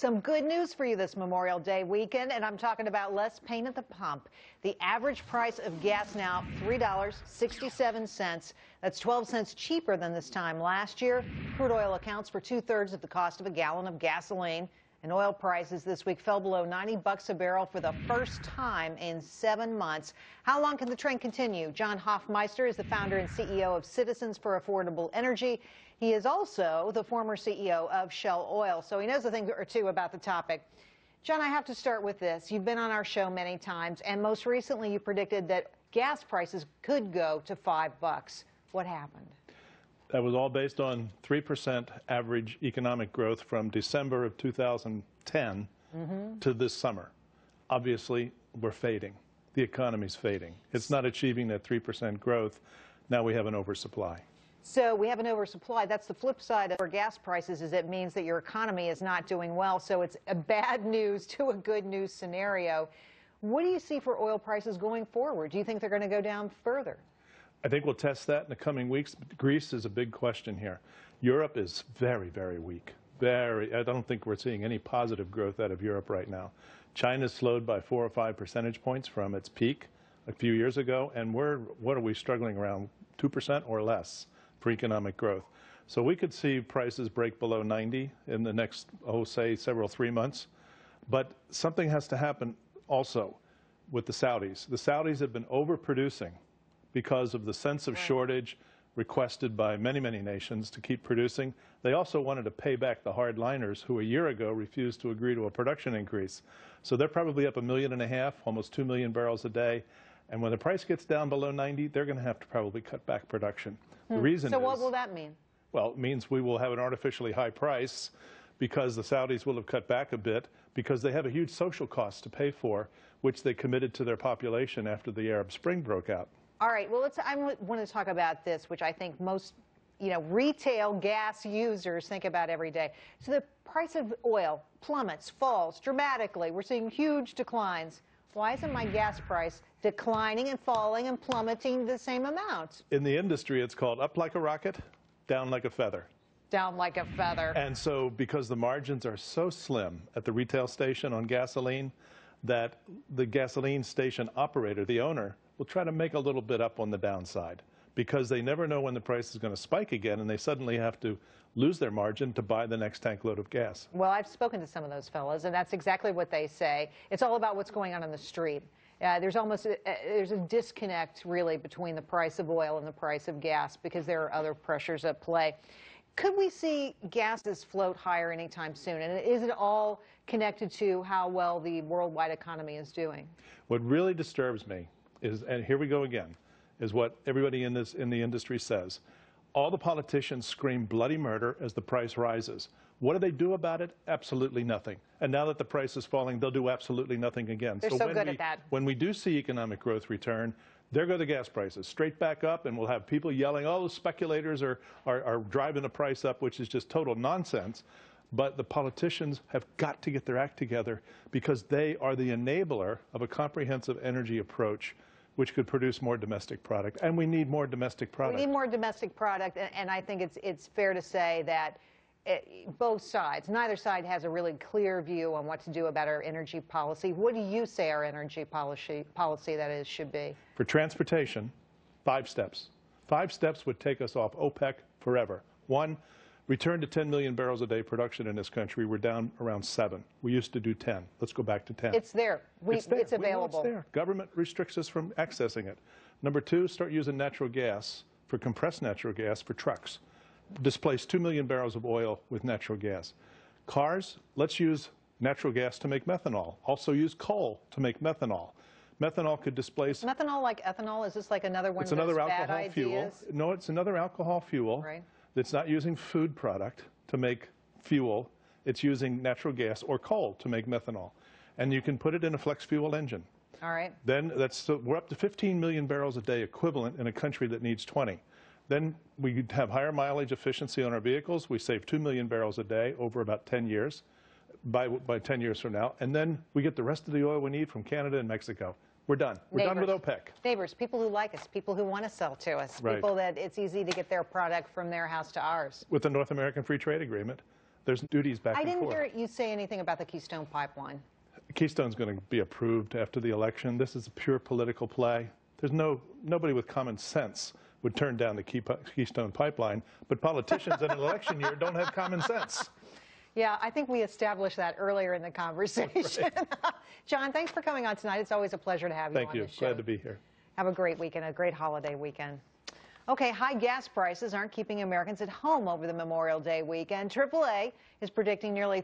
Some good news for you this Memorial Day weekend, and I'm talking about less pain at the pump. The average price of gas now, $3.67. That's 12 cents cheaper than this time last year. Crude oil accounts for 2/3 of the cost of a gallon of gasoline. And oil prices this week fell below 90 bucks a barrel for the first time in 7 months. How long can the trend continue? John Hofmeister is the founder and CEO of Citizens for Affordable Energy. He is also the former CEO of Shell Oil, so he knows a thing or two about the topic. John, I have to start with this. You've been on our show many times, and most recently you predicted that gas prices could go to $5. What happened? That was all based on 3% average economic growth from December of 2010 to this summer. Obviously, we're fading. The economy's fading. It's not achieving that 3% growth. Now we have an oversupply. So we have an oversupply. That's the flip side of our gas prices, is it means that your economy is not doing well. So it's a bad news to a good news scenario. What do you see for oil prices going forward? Do you think they're going to go down further? I think we'll test that in the coming weeks. Greece is a big question here. Europe is very, very weak. I don't think we're seeing any positive growth out of Europe right now. China's slowed by 4 or 5 percentage points from its peak a few years ago, and what are we struggling around 2% or less for economic growth. So we could see prices break below 90 in the next, say, 3 months. But something has to happen also with the Saudis. The Saudis have been overproducing because of the sense of shortage requested by many, many nations to keep producing. They also wanted to pay back the hardliners who a year ago refused to agree to a production increase. So they're probably up 1.5 million, almost 2 million barrels a day. And when the price gets down below 90, they're going to have to probably cut back production. The reason So what will that mean? Well, it means we will have an artificially high price because the Saudis will have cut back a bit because they have a huge social cost to pay for, which they committed to their population after the Arab Spring broke out. All right, well, I want to talk about this, which I think most, retail gas users think about every day. So the price of oil plummets, falls dramatically. We're seeing huge declines. Why isn't my gas price declining and falling and plummeting the same amount? In the industry, it's called up like a rocket, down like a feather. Down like a feather. And so because the margins are so slim at the retail station on gasoline, that the gasoline station operator, the owner, will try to make a little bit up on the downside because they never know when the price is going to spike again and they suddenly have to lose their margin to buy the next tank load of gas. Well, I've spoken to some of those fellows, and that's exactly what they say. It's all about what's going on the street. There's a disconnect, really, between the price of oil and the price of gas because there are other pressures at play. Could we see gases float higher anytime soon? And is it all connected to how well the worldwide economy is doing? What really disturbs me is, and here we go again, is what everybody in the industry says. All the politicians scream bloody murder as the price rises. What do they do about it? Absolutely nothing. And now that the price is falling, they'll do absolutely nothing again. They're so good at that. When we do see economic growth return, there go the gas prices, straight back up, and we'll have people yelling, oh, speculators are driving the price up, which is just total nonsense. But the politicians have got to get their act together because they are the enabler of a comprehensive energy approach which could produce more domestic product. And we need more domestic product. We need more domestic product, and I think it's fair to say that both sides, neither side has a really clear view on what to do about our energy policy. What do you say our energy policy should be? For transportation, 5 steps. 5 steps would take us off OPEC forever. 1, return to 10 million barrels a day production in this country. We're down around 7. We used to do 10. Let's go back to 10. It's there. It's available. We know it's there. Government restricts us from accessing it. Number 2, start using natural gas, for compressed natural gas, for trucks. Displace 2 million barrels of oil with natural gas. Cars, let's use natural gas to make methanol. Also use coal to make methanol. Methanol could displace... Methanol like ethanol? Is this like another one of those bad ideas? It's another alcohol fuel. No, it's another alcohol fuel. Right. It's not using food product to make fuel. It's using natural gas or coal to make methanol. And you can put it in a flex fuel engine. All right. Then we're up to 15 million barrels a day equivalent in a country that needs 20. Then we have higher mileage efficiency on our vehicles. We save 2 million barrels a day over about 10 years, by 10 years from now. And then we get the rest of the oil we need from Canada and Mexico. We're done. We're done with OPEC. Neighbors, people who like us, people who want to sell to us, right. People that it's easy to get their product from their house to ours. With the North American Free Trade Agreement, There's duties back I and didn't forth. hear you say anything about the Keystone Pipeline. Keystone's going to be approved after the election. This is a pure political play. There's nobody with common sense would turn down the Keystone Pipeline, but politicians in an election year don't have common sense. Yeah, I think we established that earlier in the conversation. Right. John, thanks for coming on tonight. It's always a pleasure to have you on the show. Thank you. Glad to be here. Have a great weekend, a great holiday weekend. Okay, high gas prices aren't keeping Americans at home over the Memorial Day weekend. AAA is predicting nearly